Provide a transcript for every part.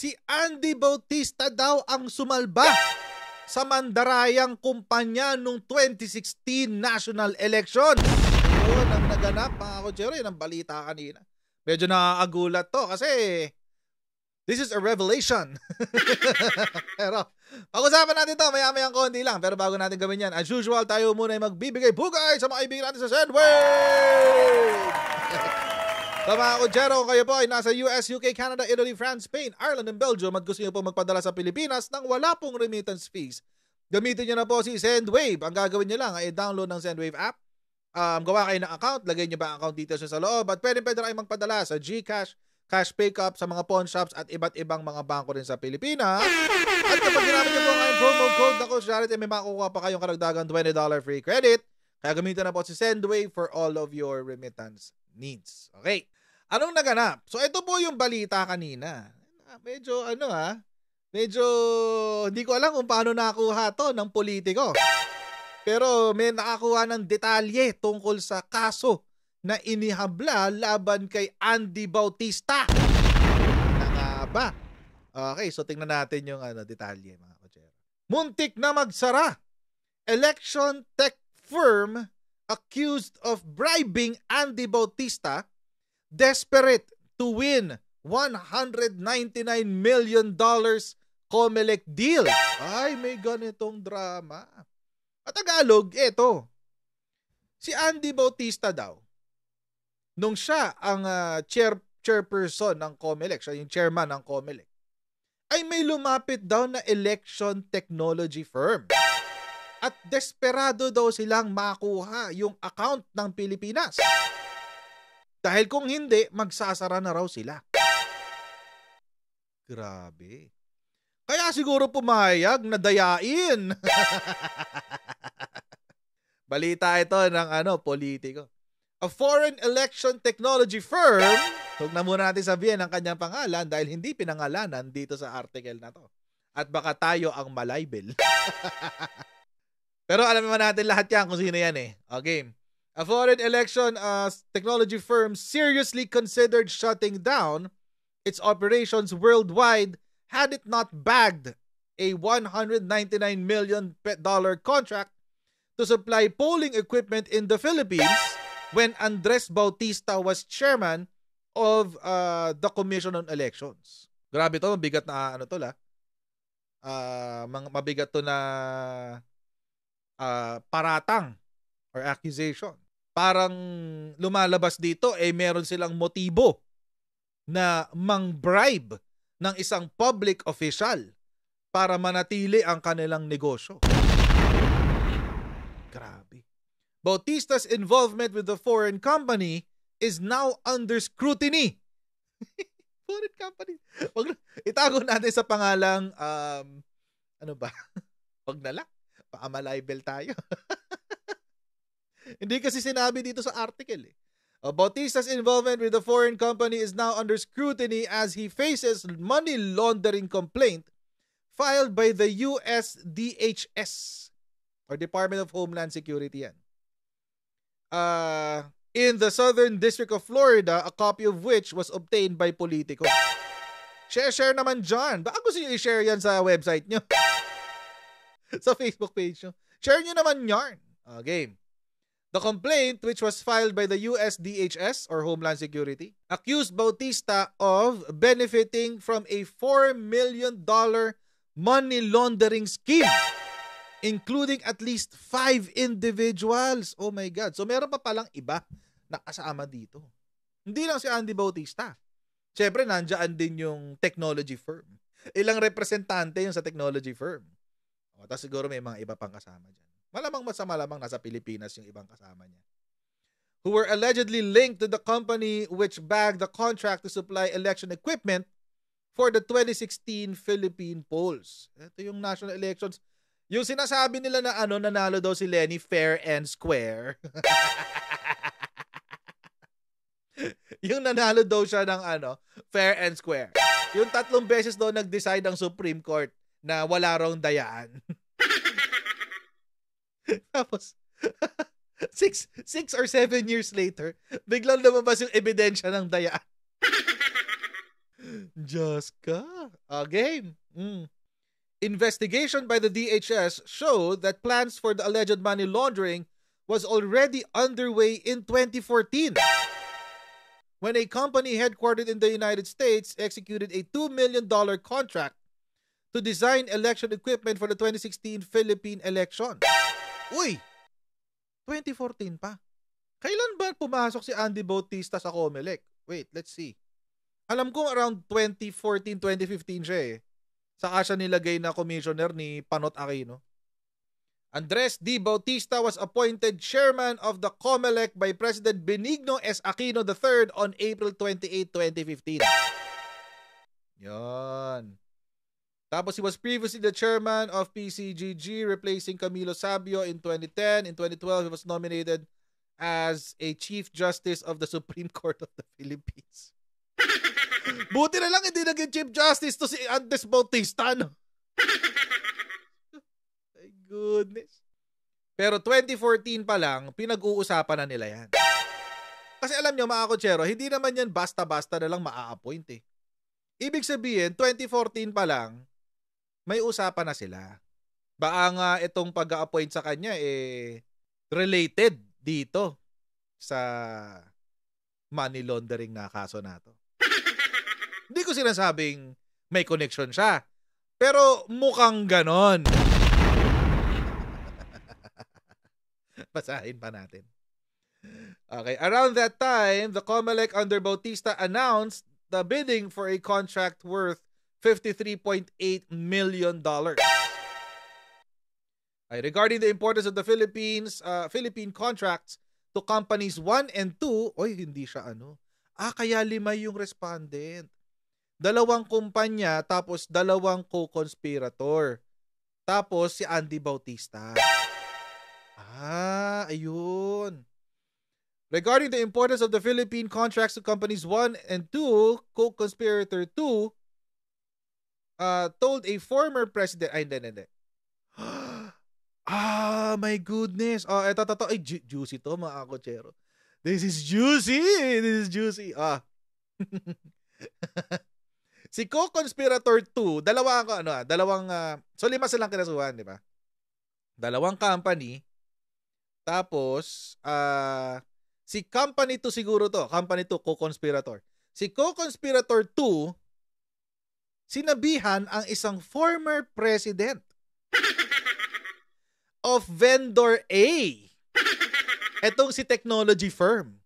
Si Andy Bautista daw ang sumalba sa mandarayang kumpanya nung 2016 national elections. Yun ang naganap, mga kutsero. Yun ang balita kanina. Medyo nakakagulat to kasi this is a revelation. Pero pag-usapan natin to maya-mayang konti lang. Pero bago natin gawin yan, as usual, tayo muna ay magbibigay bugay sa mga kaibigan natin sa Sendwave! So mga kutsero, kung kayo po ay nasa US, UK, Canada, Italy, France, Spain, Ireland, and Belgium at gusto nyo po magpadala sa Pilipinas nang wala pong remittance fees, gamitin nyo na po si Sendwave. Ang gagawin nyo lang ay download ng Sendwave app. Gawa kayo ng account, lagay nyo ba ang account details sa loob at pwede na kayo magpadala sa GCash, cash pickup sa mga pawn shops at iba't ibang mga bangko rin sa Pilipinas. At kapag ginamit nyo po ang promo code na Coach Jared, may makukuha pa kayong karagdagang $20 free credit. Kaya gamitin na po si Sendwave for all of your remittance needs. Okay. Anong naganap? So ito po yung balita kanina. Medyo medyo hindi ko alam kung paano nakuha to ng politiko. Pero may nakakuha ng detalye tungkol sa kaso na inihabla laban kay Andy Bautista. Na ba? Okay, so tingnan natin yung detalye, mga kutsero. Muntik na magsara. Election tech firm accused of bribing Andy Bautista, desperate to win $199 million COMELEC deal. Ay, may ganitong drama. At Tagalog, eto. Si Andy Bautista daw, nung siya ang chairperson ng COMELEC, siya yung chairman ng COMELEC, ay may lumapit daw na election technology firm. At desperado daw silang makuha yung account ng Pilipinas. Dahil kung hindi, magsasara na raw sila. Grabe. Kaya siguro pumayag na dayain. Balita ito ng politiko. A foreign election technology firm, huwag na muna natin sabihin ang kanyang pangalan dahil hindi pinangalanan dito sa article na to. At baka tayo ang malibel. Pero alam naman natin lahat yan kung sino yan eh. Okay. A foreign election technology firm seriously considered shutting down its operations worldwide had it not bagged a $199 million contract to supply polling equipment in the Philippines when Andres Bautista was chairman of the Commission on Elections. Grabe to, mabigat na mabigat to na paratang or accusation. Parang lumalabas dito meron silang motibo na mang-bribe ng isang public official para manatili ang kanilang negosyo. Grabe. Bautista's involvement with the foreign company is now under scrutiny. Foreign company. Itago natin sa pangalang Wag na lang. Baka malibel tayo. Hindi kasi sinabi dito sa article eh. Bautista's involvement with the foreign company is now under scrutiny as he faces money laundering complaint filed by the US DHS or Department of Homeland Security yan. In the Southern District of Florida, a copy of which was obtained by Politico. Share naman dyan. Baka gusto nyo i-share yan sa website nyo. Sa Facebook page nyo. Share nyo naman yarn. Okay. The complaint, which was filed by the US DHS or Homeland Security, accused Bautista of benefiting from a $4 million money laundering scheme, including at least 5 individuals. Oh my God. So meron pa palang iba na kasama dito. Hindi lang si Andy Bautista. Siyempre, nandiyan din yung technology firm. Ilang representante yung sa technology firm. Tapos siguro may mga iba pang kasama dyan. Malamang nasa Pilipinas yung ibang kasama niya. Who were allegedly linked to the company which bagged the contract to supply election equipment for the 2016 Philippine polls. Ito yung national elections. Yung sinasabi nila na nanalo daw si Lenny fair and square. Yung nanalo daw siya ng fair and square. Yung 3 beses daw nag-decide ang Supreme Court na wala raw dayaan. Tapos, 6 or 7 years later, biglang lumabas yung ebidensya ng dayaan. Diyos ka. Game. Investigation by the DHS showed that plans for the alleged money laundering was already underway in 2014 when a company headquartered in the United States executed a $2 million contract to design election equipment for the 2016 Philippine election. Uy! 2014 pa. Kailan ba pumasok si Andy Bautista sa COMELEC? Wait, let's see. Alam ko around 2014, 2015 siya eh. Saka siya nilagay na commissioner ni Panot Aquino. Andres D. Bautista was appointed chairman of the COMELEC by President Benigno S. Aquino III on April 28, 2015. Yan. Tapos he was previously the chairman of PCGG, replacing Camilo Sabio in 2010. In 2012, he was nominated as a Chief Justice of the Supreme Court of the Philippines. Buti na lang hindi naging Chief Justice to si Andres Bautista, no? My goodness. Pero 2014 pa lang, pinag-uusapan na nila yan. Kasi alam nyo, mga kotsero, hindi naman yan basta-basta na lang maa-appoint eh. Ibig sabihin, 2014 pa lang, may usapan na sila. Baka nga itong pag-a-appoint sa kanya related dito sa money laundering na kaso na to. Hindi ko sinasabing may connection siya. Pero mukhang ganon. Basahin pa natin. Okay. Around that time, the COMELEC under Bautista announced the bidding for a contract worth $53.8 million. Regarding the importance of the Philippine contracts to companies 1 and 2, hindi siya kaya 5 yung respondent. 2 kumpanya, tapos 2 co-conspirator. Tapos si Andy Bautista. Ayun. Regarding the importance of the Philippine contracts to companies 1 and 2, co-conspirator 2, told a former president, hindi. My goodness. Ito. Juicy to, mga kotsero. This is juicy. Si co-conspirator 2, so 5 silang kinasuhan, di ba? 2 company. Tapos, si company 2 siguro to. Company 2, co-conspirator. Si co-conspirator 2, sinabihan ang isang former president of vendor A. Etong si technology firm.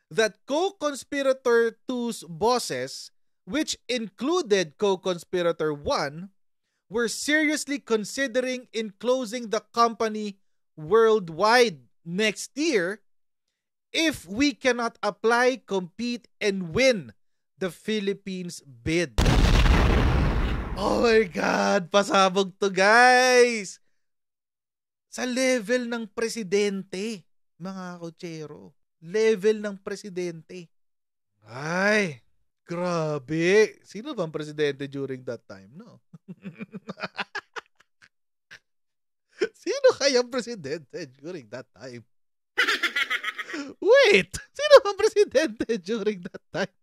That co-conspirator 2's bosses, which included co-conspirator 1, were seriously considering enclosing the company worldwide next year if we cannot apply, compete, and win the Philippines bid. Oh my God! Pasabog to, guys! Sa level ng presidente, mga kotsero. Level ng presidente. Ay, grabe. Sino bang presidente during that time, no? Sino kayang presidente during that time? Wait! Sino bang presidente during that time?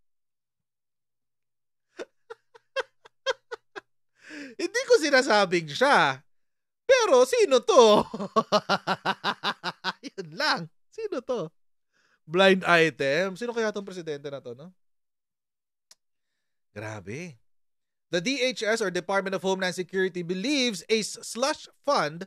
Hindi ko sinasabing siya. Pero sino to? Yun lang. Sino to? Blind item. Sino kaya tong presidente na to, no? Grabe. The DHS or Department of Homeland Security believes a slush fund,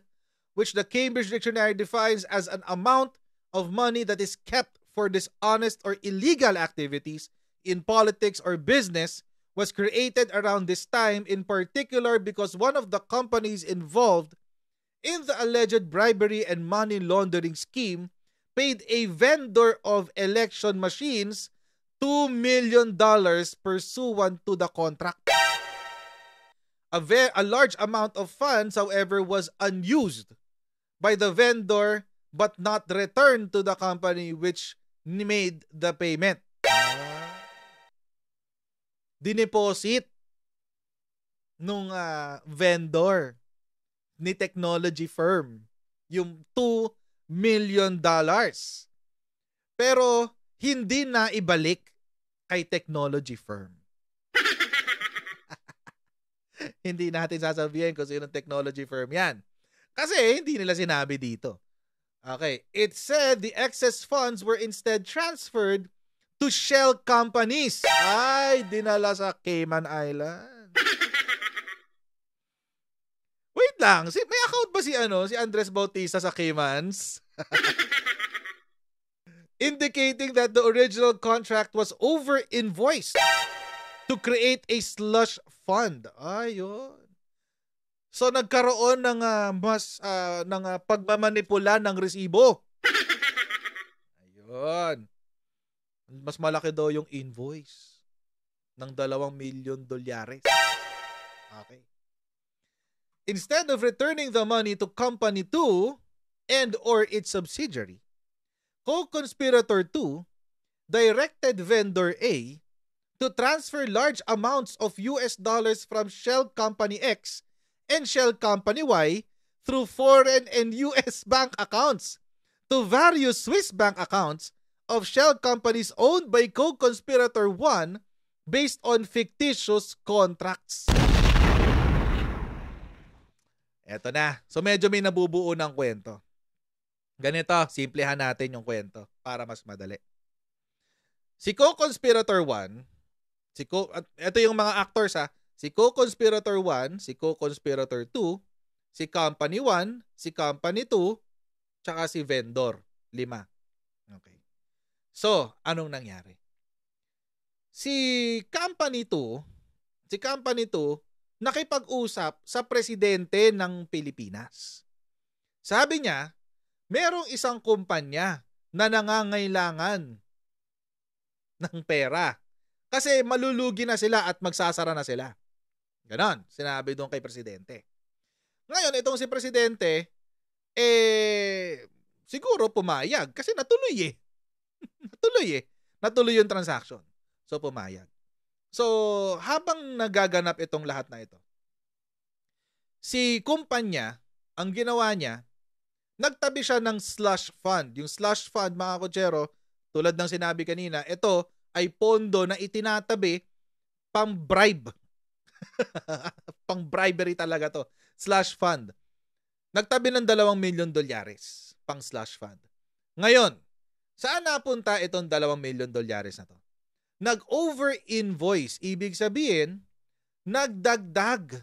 which the Cambridge Dictionary defines as an amount of money that is kept for dishonest or illegal activities in politics or business, was created around this time, in particular because one of the companies involved in the alleged bribery and money laundering scheme paid a vendor of election machines $2 million pursuant to the contract. A large amount of funds, however, was unused by the vendor but not returned to the company which made the payment. Dineposit nung vendor ni technology firm yung $2 million. Pero hindi na ibalik kay technology firm. Hindi natin sasabihin kung sinong technology firm yan. Kasi hindi nila sinabi dito. Okay. It said the excess funds were instead transferred to shell companies. Ay, dinala sa Cayman Island. Wait lang. May account ba si Andres Bautista sa Caymans? Indicating that the original contract was over-invoiced to create a slush fund. Ayun. So nagkaroon ng pagmamanipula ng resibo. Ayun. Mas malaki daw yung invoice ng $2 million. Okay. Instead of returning the money to Company 2 and or its subsidiary, Co-Conspirator 2 directed Vendor A to transfer large amounts of US dollars from Shell Company X and Shell Company Y through foreign and US bank accounts to various Swiss bank accounts of Shell companies owned by Co-Conspirator 1 based on fictitious contracts. Eto na. So medyo may nabubuo ng kwento. Ganito, simplehan natin yung kwento para mas madali. Si Co-Conspirator 1, ito yung mga actors ha. Si Co-Conspirator 1, si Co-Conspirator 2, si Company 1, si Company 2, tsaka si Vendor. 5. Okay. So, anong nangyari? Si Company 2, nakipag-usap sa presidente ng Pilipinas. Sabi niya, merong isang kumpanya na nangangailangan ng pera kasi malulugi na sila at magsasara na sila. Ganon, sinabi doon kay presidente. Ngayon, itong si presidente, siguro pumayag kasi natuloy Natuloy yung transaction. So, pumayag. So, habang nagaganap itong lahat na ito, si kumpanya, ang ginawa niya, nagtabi siya ng slush fund. Yung slush fund, mga kotsero, tulad ng sinabi kanina, ito ay pondo na itinatabi pang-bribe. Pang-bribery talaga to. Slush fund. Nagtabi ng $2 million pang slush fund. Ngayon, saan napunta itong $2 million na to? Nag-over-invoice. Ibig sabihin, nagdagdag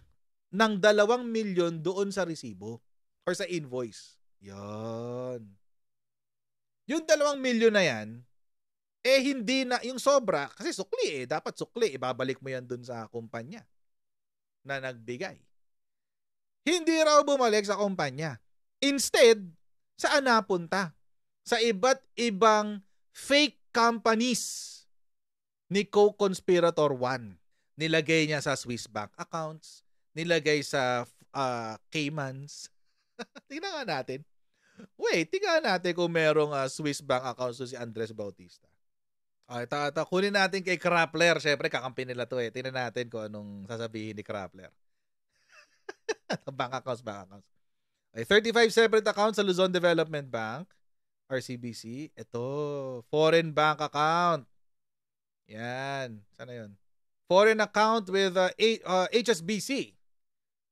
ng 2 milyon doon sa resibo or sa invoice. Yan. Yung 2 milyon na yan, hindi na, yung sobra, kasi sukli dapat sukli, ibabalik mo yan doon sa kumpanya na nagbigay. Hindi raw bumalik sa kumpanya. Instead, saan napunta? Sa iba't ibang fake companies ni Co-Conspirator 1. Nilagay niya sa Swiss bank accounts, nilagay sa Caymans. Tingnan nga natin. Tingnan natin kung merong Swiss bank accounts si Andres Bautista. Kunin natin kay Krappler. Siyempre, kakampi nila to Tingnan natin kung anong sasabihin ni Krappler. bank accounts. 35 separate accounts sa Luzon Development Bank, RCBC. Ito, foreign bank account. Yan. Sana yun? Foreign account with HSBC.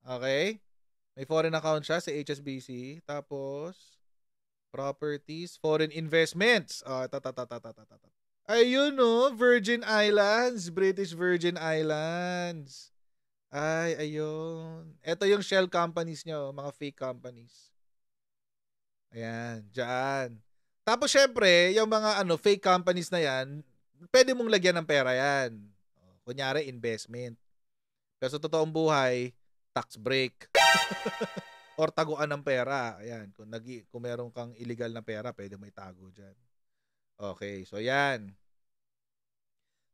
Okay? May foreign account siya sa HSBC. Tapos, properties, foreign investments. Ayun Virgin Islands. British Virgin Islands. Ayun. Ito yung shell companies nyo. Mga fake companies. Ayan. Diyan. Tapos, syempre, yung mga fake companies na yan, pwede mong lagyan ng pera yan. Kunyari, investment. Pero sa totoong buhay, tax break. Or taguan ng pera. Ayan. Kung meron kang illegal na pera, pwede mo itago dyan. Okay. So, yan.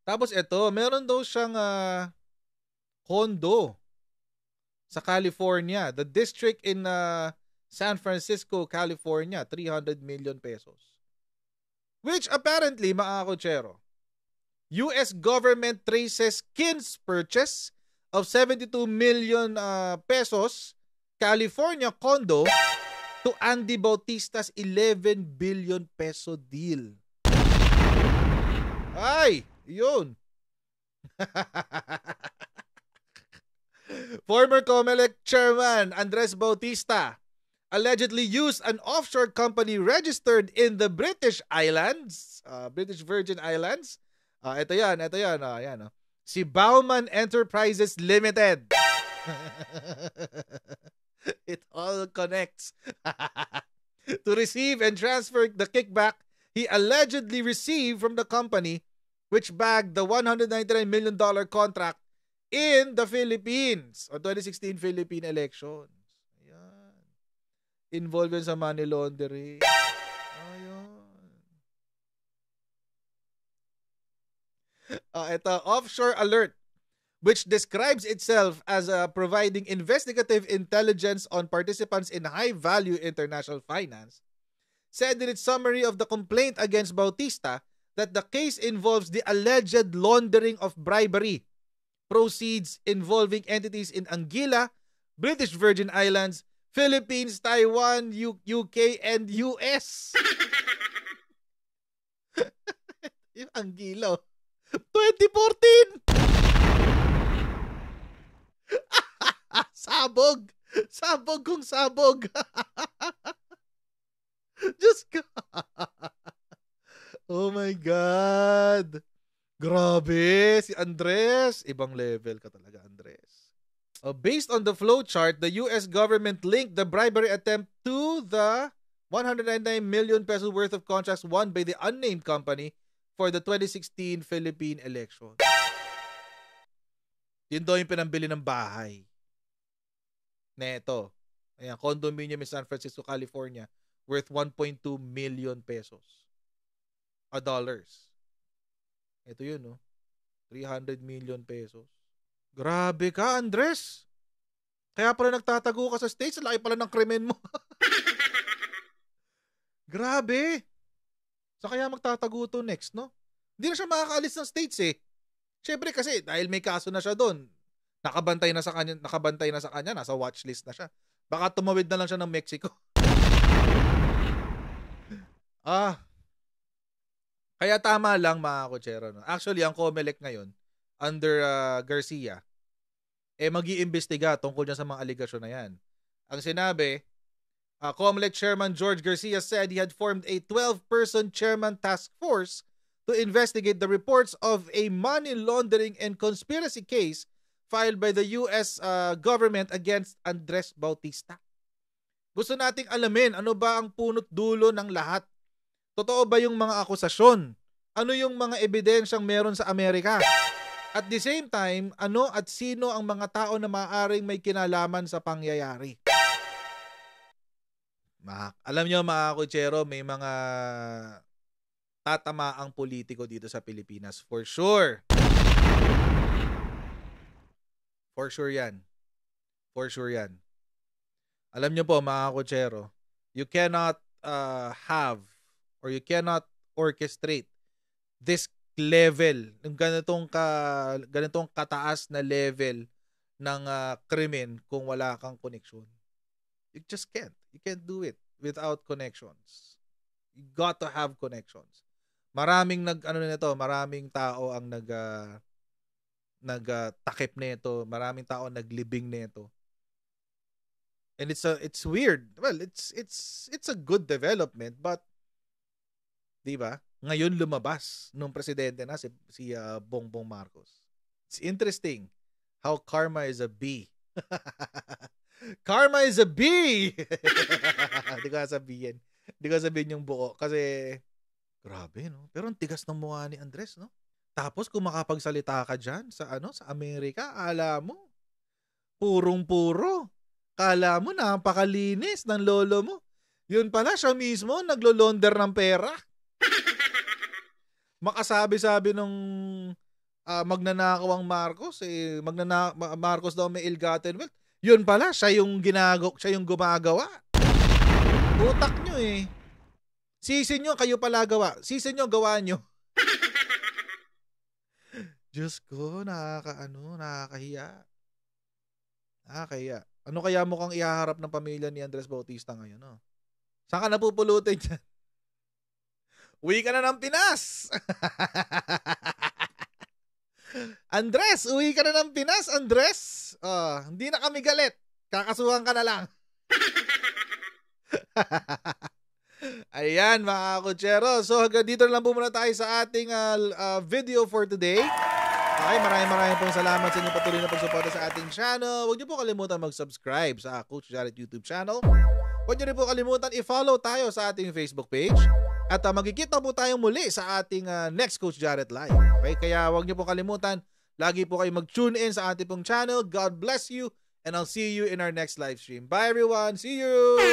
Tapos, ito. Meron daw siyang condo sa California. The district in San Francisco, California. 300 million pesos. Which apparently, mga kotsero, US government traces Kin's purchase of 72 million pesos California condo to Andy Bautista's 11 billion peso deal. Ay, yun. Former COMELEC chairman Andres Bautista allegedly used an offshore company registered in the British Islands, British Virgin Islands. Ito yan. Yan. Si Bauman Enterprises Limited. It all connects. To receive and transfer the kickback he allegedly received from the company which bagged the $199 million contract in the Philippines o 2016 Philippine elections. Ayan. Involved sa money laundering. Ayan. Ito, offshore alert, which describes itself as providing investigative intelligence on participants in high-value international finance, said in its summary of the complaint against Bautista that the case involves the alleged laundering of bribery proceeds involving entities in Anguilla, British Virgin Islands, Philippines, Taiwan, UK, and US. Yung Anguilla. 2014! Sabog! Sabog kung sabog! Diyos ko! Oh my God! Grabe! Si Andres! Ibang level ka talaga, Andres. Based on the flowchart, the US government linked the bribery attempt to the 199 million pesos worth of contracts won by the unnamed company for the 2016 Philippine election. Yun daw yung pinambili ng bahay. Neto. Ayan, condominium in San Francisco, California, worth 1.2 million pesos. Dollars. Ito yun, no? 300 million pesos. Grabe ka, Andres. Kaya pala nagtatago ka sa States. Laki pala ng krimen mo. Grabe. Sa kaya magtatago to next, no? Hindi na siya makakaalis ng States eh. Siyempre kasi dahil may kaso na siya doon. Nakabantay na sa kanya, nasa watchlist na siya. Baka tumawid na lang siya ng Mexico. Kaya tama lang mga kotsero. No? Actually, ang COMELEC ngayon, under Garcia, mag-iimbestiga tungkol dyan sa mga aligasyon na yan. Ang sinabi, COMELEC Chairman George Garcia said he had formed a 12-person chairman task force to investigate the reports of a money laundering and conspiracy case filed by the US government against Andres Bautista. Gusto nating alamin ano ba ang punot dulo ng lahat. Totoo ba yung mga akusasyon? Ano yung mga ebidensyang meron sa Amerika? At the same time, ano at sino ang mga tao na maaaring may kinalaman sa pangyayari? Alam nyo mga kutsero, may mga tatamaang politiko dito sa Pilipinas. For sure. For sure yan. For sure yan. Alam nyo po mga kutsero, you cannot have or you cannot orchestrate this level, ng ganitong kataas na level ng krimen kung wala kang connection. You just can't. You can't do it without connections. You got to have connections. Maraming maraming tao ang nagtakip nito, maraming tao naglibing nito. And it's weird. Well, it's a good development, but 'di ba? Ngayon lumabas nung presidente na si Bongbong Marcos. It's interesting how karma is a bee. Karma is a bee. Hindi ko sabihin yung buo kasi grabe, no? Pero ang tigas ng mukha ni Andres, no? Tapos kung makapagsalita ka diyan sa Amerika, ala mo purong-puro. Kala mo napakalinis ng lolo mo. Yun pala siya mismo naglo-launder ng pera. Makasabi-sabi nung magnanakaw ang Marcos, Marcos daw may ill-gotten wealth. Yun pala, siya yung gumagawa. Utak nyo eh. Sisi nyo, kayo pala gawa. Sisi nyo, gawa nyo. Diyos ko, nakakahiya. Nakakahiya. Ano kaya mukhang ihaharap ng pamilya ni Andres Bautista ngayon, no? Saan ka napupulutin dyan? Uwi ka na ng Pinas! Andres, uwi ka na ng Pinas, Andres. Hindi na kami galit. Kakasuhan ka na lang. Ayan mga kutsero. So hanggang dito na lang po muna tayo sa ating video for today. Okay, maraming pong salamat sa inyong patuloy na pagsuporta sa ating channel. Huwag niyo po kalimutan mag-subscribe sa Coach Jared YouTube channel. Huwag niyo rin po kalimutan i-follow tayo sa ating Facebook page. At magkikita po tayong muli sa ating next Coach Jared Live. Okay, kaya huwag niyo po kalimutan, lagi po kayo mag-tune in sa ating pong channel. God bless you and I'll see you in our next live stream. Bye everyone! See you!